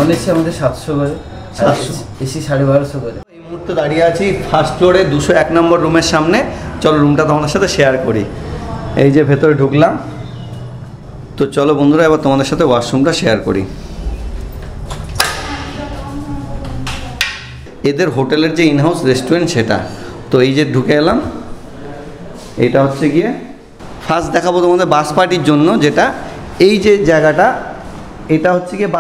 Non AC আমাদের 700 করে, 700 AC 1250 করে। এই মুহূর্তে দাঁড়িয়ে আছি ফার্স্ট ফ্লোরে 201 নম্বর রুমের সামনে। চলো রুমটা তোমাদের সাথে শেয়ার করি। এই যে ভেতরে ঢুকলাম, তো চলো বন্ধুরা এবার তোমাদের সাথে ওয়াশরুমটা শেয়ার করি। এদের হোটেলের যে ইনহাউস রেস্টুরেন্ট সেটা। তো এই যে ঢুকে এলাম, এইটা হচ্ছে গিয়ে ফার্স্ট দেখাবো তোমাদের বাস পার্টির জন্য, যেটা এই যে জায়গাটা, এটা হচ্ছে গিয়ে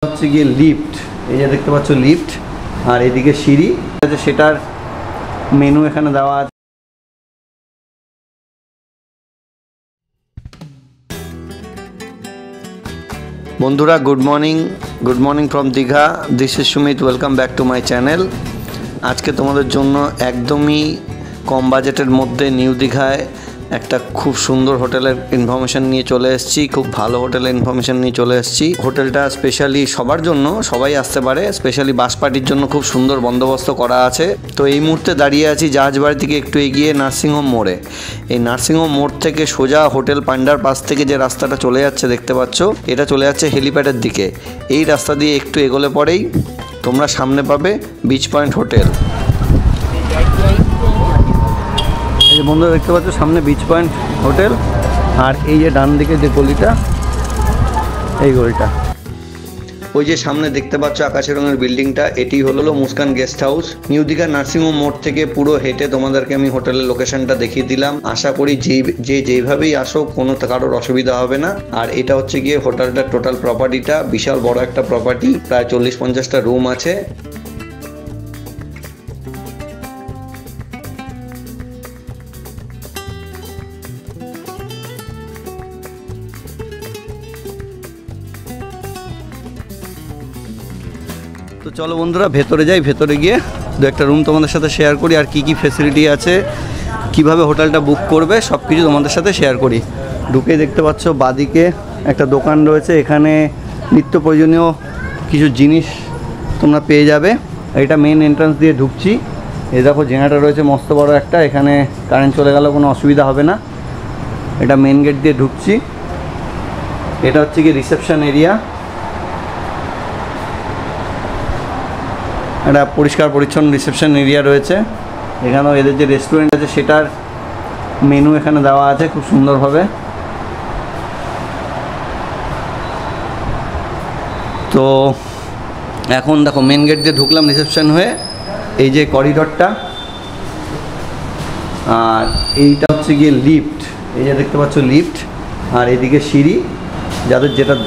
হচ্ছে গিয়ে লিফট। এই যে দেখতে পাচ্ছ লিফট, আর এদিকে সিঁড়ি, সেটার মেনু এখানে দেওয়া আছে। বন্ধুরা good morning from Digha. This is Sumit, welcome back to my channel. আজকে তোমাদের জন্য একদমই কম বাজেটের মধ্যে নিউ দীঘায় একটা খুব সুন্দর হোটেলের ইনফরমেশান নিয়ে চলে এসেছি। খুব ভালো হোটেলের ইনফরমেশান নিয়ে চলে এসেছি। হোটেলটা স্পেশালি সবার জন্য, সবাই আসতে পারে, স্পেশালি বাস পার্টির জন্য খুব সুন্দর বন্দোবস্ত করা আছে। তো এই মুহূর্তে দাঁড়িয়ে আছি জাহাজবাড়ি থেকে একটু এগিয়ে নার্সিংহোম মোড়ে। এই নার্সিংহোম মোড় থেকে সোজা হোটেল পান্ডার পাশ থেকে যে রাস্তাটা চলে যাচ্ছে দেখতে পাচ্ছ, এটা চলে যাচ্ছে হেলিপ্যাডের দিকে। এই রাস্তা দিয়ে একটু এগোলে পরেই তোমরা সামনে পাবে বিচ পয়েন্ট হোটেল। এই যে বন্ধুরা দেখতে পাচ্ছ সামনে বিচ পয়েন্ট হোটেল, আর এই যে ডান দিকে যে গলিটা, এই গলিটা, ওই যে সামনে দেখতে পাচ্ছ আকাশি রঙের বিল্ডিংটা, এটি হলো Muskan guest house. New Digha nursing home মোড় থেকে পুরো হেঁটে তোমাদেরকে আমি হোটেলের লোকেশনটা দেখিয়ে দিলাম। আশা করি যেভাবেই আসো কোনো কারোর অসুবিধা হবে না। আর এটা হচ্ছে গিয়ে হোটেলটার টোটাল প্রপার্টিটা, বিশাল বড় একটা প্রপার্টি, প্রায় 40-50টা রুম আছে। তো চলো বন্ধুরা ভেতরে যাই, ভেতরে গিয়ে দু একটা রুম তোমাদের সাথে শেয়ার করি, আর কি কি ফ্যাসিলিটি আছে, কিভাবে হোটেলটা বুক করবে সব কিছু তোমাদের সাথে শেয়ার করি। ঢুকেই দেখতে পাচ্ছ বাদিকে একটা দোকান রয়েছে, এখানে নিত্য প্রয়োজনীয় কিছু জিনিস তোমরা পেয়ে যাবে। এটা মেন এন্ট্রান্স দিয়ে ঢুকছি। এই দেখো জেনারেটর রয়েছে মস্ত বড় একটা, এখানে কারেন্ট চলে গেলেও কোনো অসুবিধা হবে না। এটা মেন গেট দিয়ে ঢুকছি। এটা হচ্ছে কি রিসেপশন এরিয়া। একটা পরিষ্কার পরিচ্ছন্ন রিসেপশন এরিয়া রয়েছে। এখানেও এদের যে রেস্টুরেন্ট আছে সেটার মেনু এখানে দেওয়া আছে খুব সুন্দরভাবে। তো এখন দেখো মেন গেট দিয়ে ঢুকলাম রিসেপশন হয়ে, এই যে করিডরটা, আর এইটা হচ্ছে গিয়ে লিফট। এই যে দেখতে পাচ্ছ লিফট, আর এদিকে সিঁড়ি,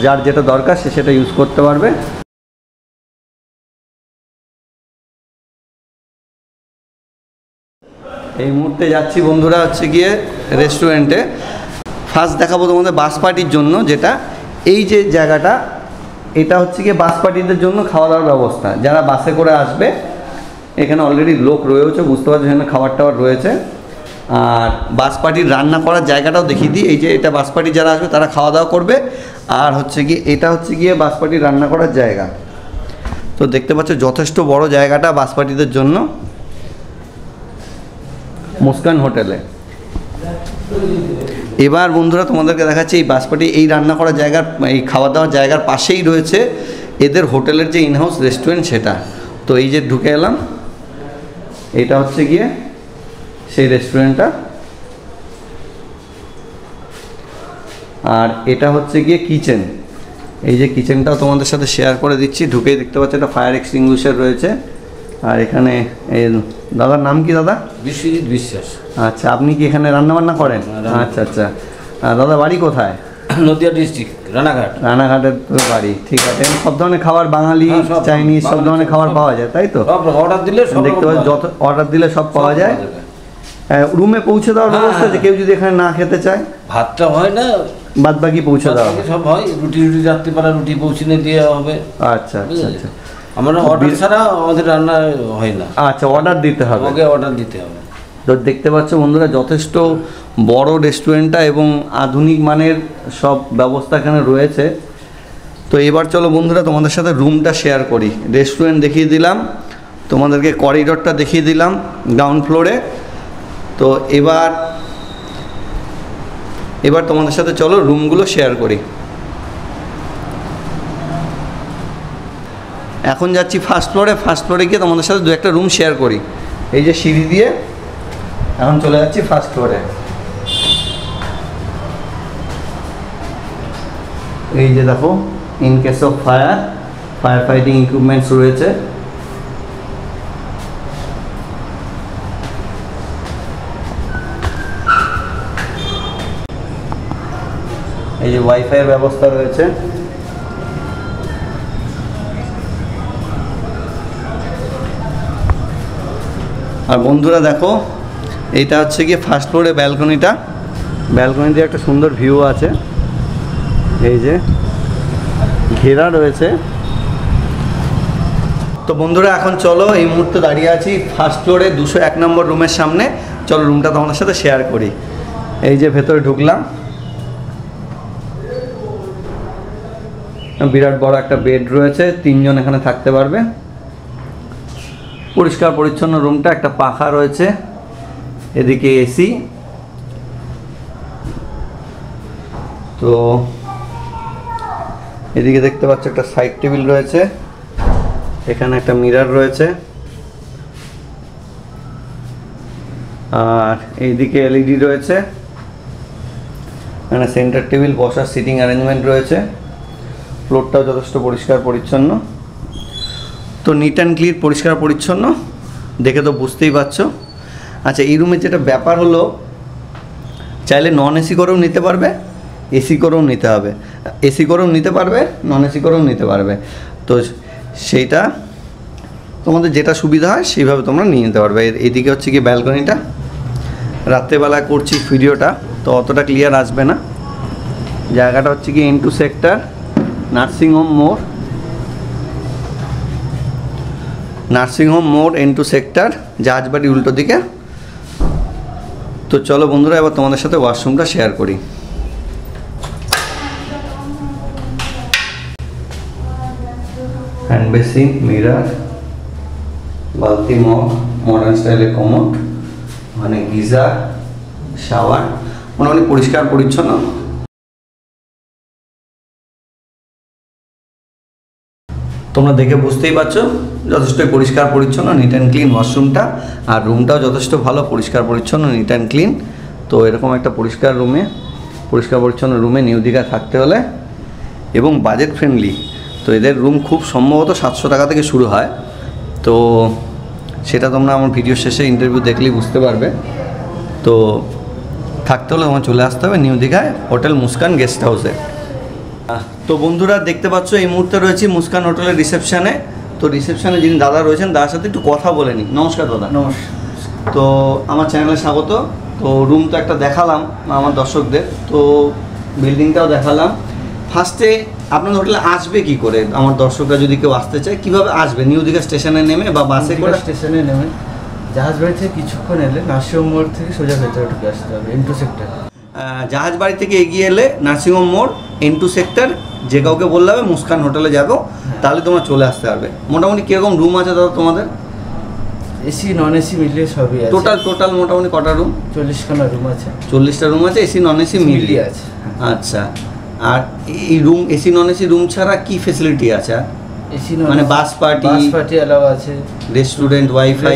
যার যেটা দরকার সে সেটা ইউজ করতে পারবে। এই মুহূর্তে যাচ্ছি বন্ধুরা হচ্ছে গিয়ে রেস্টুরেন্টে। ফার্স্ট দেখাবো তোমাদের বাস পার্টির জন্য, যেটা এই যে জায়গাটা, এটা হচ্ছে গিয়ে বাস পার্টিদের জন্য খাওয়া দাওয়ার ব্যবস্থা। যারা বাসে করে আসবে, এখানে অলরেডি লোক রয়েছে, বুঝতে পারছো এখানে খাবার টাবার রয়েছে। আর বাস পার্টির রান্না করার জায়গাটাও দেখিয়ে দিই। এই যে এটা বাস পার্টি যারা আসবে তারা খাওয়া দাওয়া করবে, আর হচ্ছে গিয়ে এটা হচ্ছে গিয়ে বাস পার্টির রান্না করার জায়গা। তো দেখতে পাচ্ছ যথেষ্ট বড় জায়গাটা বাস পার্টিদের জন্য মুস্কান হোটেলে। এবার বন্ধুরা তোমাদেরকে দেখাচ্ছি এই বাস পার্টি এই রান্না করার জায়গার, এই খাওয়া দাওয়ার জায়গার পাশেই রয়েছে এদের হোটেলের যে ইনহাউস রেস্টুরেন্ট সেটা। তো এই যে ঢুকে এলাম, এটা হচ্ছে গিয়ে সেই রেস্টুরেন্টটা, আর এটা হচ্ছে গিয়ে কিচেন। এই যে কিচেনটাও তোমাদের সাথে শেয়ার করে দিচ্ছি। ঢুকেই দেখতে পাচ্ছি একটা ফায়ার এক্সটিংগুইশার রয়েছে। আর এখানে এই দাদার নাম কি দাদা? বিশ্বজিৎ বিশ্বাস। আচ্ছা, আপনি কি এখানে রান্নাবান্না করেন? আচ্ছা আচ্ছা। দাদা বাড়ি কোথায়? নদিয়া ডিস্ট্রিক্ট, রানাঘাট। রানাঘাটের তো বাড়ি, ঠিক আছে। সব ধরনের খাবার, বাঙালি, চাইনিজ, সব ধরনের খাবার পাওয়া যায়, তাই তো? অর্ডার দিলে দেখতে পাচ্ছি যত অর্ডার দিলে সব পাওয়া যায়। রুমে পৌঁছে দেওয়ার ব্যবস্থা আছে, কেউ যদি এখানে না খেতে চায়? ভাতটা হয় না, বাদ বাকি পৌঁছে দেওয়া সব হয়। রুটি রাত্রিবেলা রুটি পৌঁছে দেওয়া হবে। আচ্ছা আচ্ছা আচ্ছা। আমরা অর্ডার ছাড়া আমাদের রান্না হয় না। আচ্ছা, অর্ডার দিতে হবে, ওকে অর্ডার দিতে হবে। তো দেখতে পাচ্ছ বন্ধুরা যথেষ্ট বড় রেস্টুরেন্টটা এবং আধুনিক মানের সব ব্যবস্থা এখানে রয়েছে। তো এবার চলো বন্ধুরা তোমাদের সাথে রুমটা শেয়ার করি। রেস্টুরেন্ট দেখিয়ে দিলাম, তোমাদেরকে করিডরটা দেখিয়ে দিলাম গ্রাউন্ড ফ্লোরে। তো এবার তোমাদের সাথে চলো রুমগুলো শেয়ার করি। এখন যাচ্ছি ফার্স্ট ফ্লোরে। ফার্স্ট ফ্লোরে গিয়ে তোমাদের সাথে দু একটা রুম শেয়ার করি। এই যে সিঁড়ি দিয়ে এখন চলে যাচ্ছি ফার্স্ট ফ্লোরে। এই যে দেখো, in case of fire fighting equipments রয়েছে। এই যে ওয়াইফাইয়ের ব্যবস্থা রয়েছে। আর বন্ধুরা দেখো, এইটা হচ্ছে গিয়ে ফার্স্ট ফ্লোরে ব্যালকনিটা। ব্যালকনি দিয়ে একটা সুন্দর ভিউ আছে, এই যে ঘেরা রয়েছে। তো বন্ধুরা এখন চলো, এই মুহূর্তে দাঁড়িয়ে আছি ফার্স্ট ফ্লোরে 201 নম্বর রুমের সামনে। চলো রুমটা তোমাদের সাথে শেয়ার করি। এই যে ভেতরে ঢুকলাম, বিরাট বড় একটা বেড রয়েছে, 3 জন এখানে থাকতে পারবে। পরিষ্কার পরিচ্ছন্ন রুমটা, একটা পাখা রয়েছে, এদিকে এসি। তো এদিকে দেখতে পাচ্ছ একটা সাইড টেবিল রয়েছে, এখানে একটা মিরর রয়েছে, আর এইদিকে এলইডি রয়েছে, এখানে সেন্টার টেবিল, বসার সিটিং অ্যারেঞ্জমেন্ট রয়েছে। ফ্লোরটাও যথেষ্ট পরিষ্কার পরিচ্ছন্ন। তো নিট অ্যান্ড ক্লিন, পরিষ্কার পরিচ্ছন্ন, দেখে তো বুঝতেই পারছো। আচ্ছা, এই রুমের যেটা ব্যাপার হলো, চাইলে নন এসি করেও নিতে পারবে, এসি করেও নিতে হবে। এসি করেও নিতে পারবে, নন এসি করেও নিতে পারবে। তো সেইটা তোমাদের যেটা সুবিধা হয় সেইভাবে তোমরা নিয়ে নিতে পারবে। এদিকে হচ্ছে কি ব্যালকনিটা। রাত্রেবেলা করছি ভিডিওটা, তো অতটা ক্লিয়ার আসবে না। জায়গাটা হচ্ছে কি N2 সেক্টর, নার্সিংহোম মোড়, নার্সিংহোম মোড়, N2 সেক্টর, জাহাজবাড়ি উল্টো দিকে। তো চলো বন্ধুরা, এবার তোমাদের সাথে ওয়াশরুমটা শেয়ার করি। হ্যান্ড বেসিন, মিরর, বালতি, মগ, মডার্ন স্টাইলের কমোড, মানে গিজার, শাওয়ার, মোটামুটি পরিষ্কার পরিচ্ছন্ন। তোমরা দেখে বুঝতেই পারছো যথেষ্টই পরিষ্কার পরিচ্ছন্ন, নিট অ্যান্ড ক্লিন ওয়াশরুমটা। আর রুমটাও যথেষ্ট ভালো, পরিষ্কার পরিচ্ছন্ন, নিট অ্যান্ড ক্লিন। তো এরকম একটা পরিষ্কার রুমে, পরিষ্কার পরিচ্ছন্ন রুমে নিউ দীঘা থাকতে হলে, এবং বাজেট ফ্রেন্ডলি, তো এদের রুম খুব সম্ভবত 700 টাকা থেকে শুরু হয়। তো সেটা তোমরা আমার ভিডিও শেষে ইন্টারভিউ দেখলেই বুঝতে পারবে। তো থাকতে হলে তোমার চলে আসতে হবে নিউ দীঘায় হোটেল মুস্কান গেস্ট হাউসে। তো বন্ধুরা দেখতে পাচ্ছ, এই মুহূর্তে রয়েছি মুস্কান হোটেলের রিসেপশানে। তো রিসেপশানে যিনি দাদা রয়েছেন, দাদার সাথে একটু কথা বলে নিই। নমস্কার দাদা। নমস্কার। তো আমার চ্যানেলে স্বাগত। তো রুম তো একটা দেখালাম আমার দর্শকদের, তো বিল্ডিংটাও দেখালাম। ফার্স্টে আপনাদের হোটেলে আসবে কি করে? আমার দর্শকরা যদি কেউ আসতে চায়, কিভাবে আসবে? নিউ দীঘা স্টেশনে নেমে বা বাসে করে? স্টেশনে নেমে জাহাজবাড়ি থেকে কিছুক্ষণ এলে নার্সিংহোম মোড় থেকে সোজা ভেতরে ঢুকে আসতে হবে, N2 সেক্টর। জাহাজবাড়ি থেকে এগিয়ে এলে নার্সিংহোম মোড়, N2 সেক্টর, যে কাউকে বললে হবে মুস্কান হোটেলে যাবো, তাহলে তোমরা চলে আসতে পারবে। মোটামুটি কীরকম রুম আছে দাদা তোমাদের? এসি নন এসি মিলিয়ে সবই আছে। টোটাল মোটামুটি কটা রুম? 40খানা রুম আছে। 40টা রুম আছে, এসি নন এসি মিলিয়ে আছে। আচ্ছা, আর এই room AC non AC room ছাড়া কি ফেসিলিটি আছে? এসি মানে বাস পার্টি অ্যালাউ আছে, রেস্টুরেন্ট, ওয়াইফাই,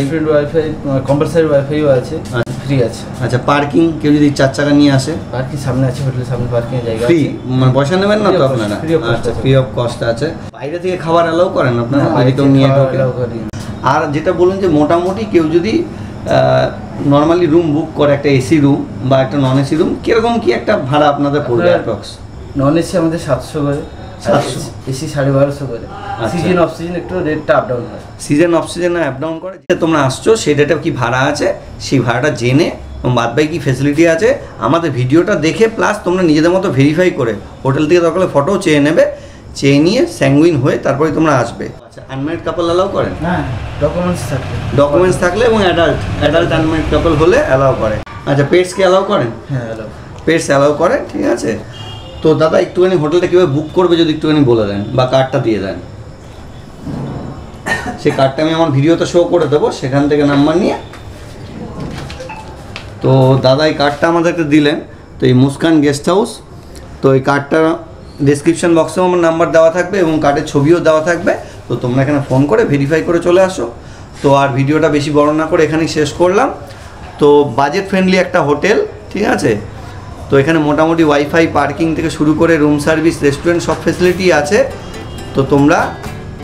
কম্পালসারি ওয়াইফাইও আছে, ফ্রি আছে। আচ্ছা, পার্কিং কেউ যদি 4 চাকা নিয়ে আসে? পার্কিং সামনে আছে, হোটেলের সামনে পার্কিং জায়গা ফ্রি, মানে পয়সা নেবেন না তো আপনারা? আচ্ছা, ফ্রি অফ কস্ট আছে। বাইরে থেকে খাবার অ্যালাউ করেন আপনারা? বাইরে কেউ নিয়ে ঢোকে? আর যেটা বলুন যে মোটামুটি কেউ যদি নর্মালি রুম বুক করে, একটা এসি রুম বা একটা নন এসি রুম, কিরকম কি একটা ভাড়া আপনাদের পড়বে অ্যাপ্রক্স? নন এসি আমাদের 700 করে, 700, এসি 1250 করে। সিজন অফ সিজন একটু রেটটা আপ ডাউন হয়। সিজন অফ সিজনে আপ ডাউন করে। তোমরা আসছো, সেই ডেটে কি ভাড়া আছে, সেই ভাড়াটা জেনে বাদ বাকি কী ফেসিলিটি আছে আমাদের ভিডিওটা দেখে, প্লাস তোমরা নিজেদের মতো ভেরিফাই করে হোটেল থেকে দরকার হলে ফটোও চেয়ে নেবে, চেয়ে নিয়ে স্যাঙ্গুইন হয়ে তারপরে তোমরা আসবে। আচ্ছা, আনম্যারিড কাপল অ্যালাউ করেন? হ্যাঁ, ডকুমেন্টস থাকলে এবং অ্যাডাল্ট আনম্যারিড কাপল হলে অ্যালাউ করে। আচ্ছা, পেটসকে অ্যালাউ করেন? হ্যাঁ, অ্যালাউ, পেটস অ্যালাউ করে, ঠিক আছে। তো দাদা একটুখানি হোটেলটা কীভাবে বুক করবে যদি একটুখানি বলে দেন, বা কার্ডটা দিয়ে দেন। সেই কার্ডটা আমি আমার ভিডিওতে শো করে দেবো, সেখান থেকে নাম্বার নিয়ে। তো দাদা এই কার্ডটা আমাদেরকে দিলেন, তো এই মুস্কান গেস্ট হাউস। তো এই কার্ডটা ডেসক্রিপশন বক্সেও আমার নাম্বার দেওয়া থাকবে এবং কার্ডের ছবিও দেওয়া থাকবে। তো তোমরা এখানে ফোন করে ভেরিফাই করে চলে আসো। তো আর ভিডিওটা বেশি বড় না করে এখানেই শেষ করলাম। তো বাজেট ফ্রেন্ডলি একটা হোটেল, ঠিক আছে। তো এখানে মোটামুটি ওয়াইফাই, পার্কিং থেকে শুরু করে রুম সার্ভিস, রেস্টুরেন্ট সব ফেসিলিটি আছে। তো তোমরা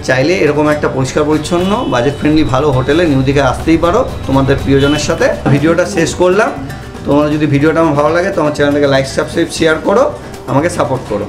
চাইলে এরকম একটা পরিষ্কার পরিচ্ছন্ন বাজেট ফ্রেন্ডলি ভালো হোটেলে নিউ দীঘায় আসতেই পারো তোমাদের প্রিয়জনের সাথে। ভিডিওটা শেষ করলাম। তোমার যদি ভিডিওটা আমার ভালো লাগে তোমার চ্যানেলটাকে লাইক, সাবস্ক্রাইব, শেয়ার করো, আমাকে সাপোর্ট করো।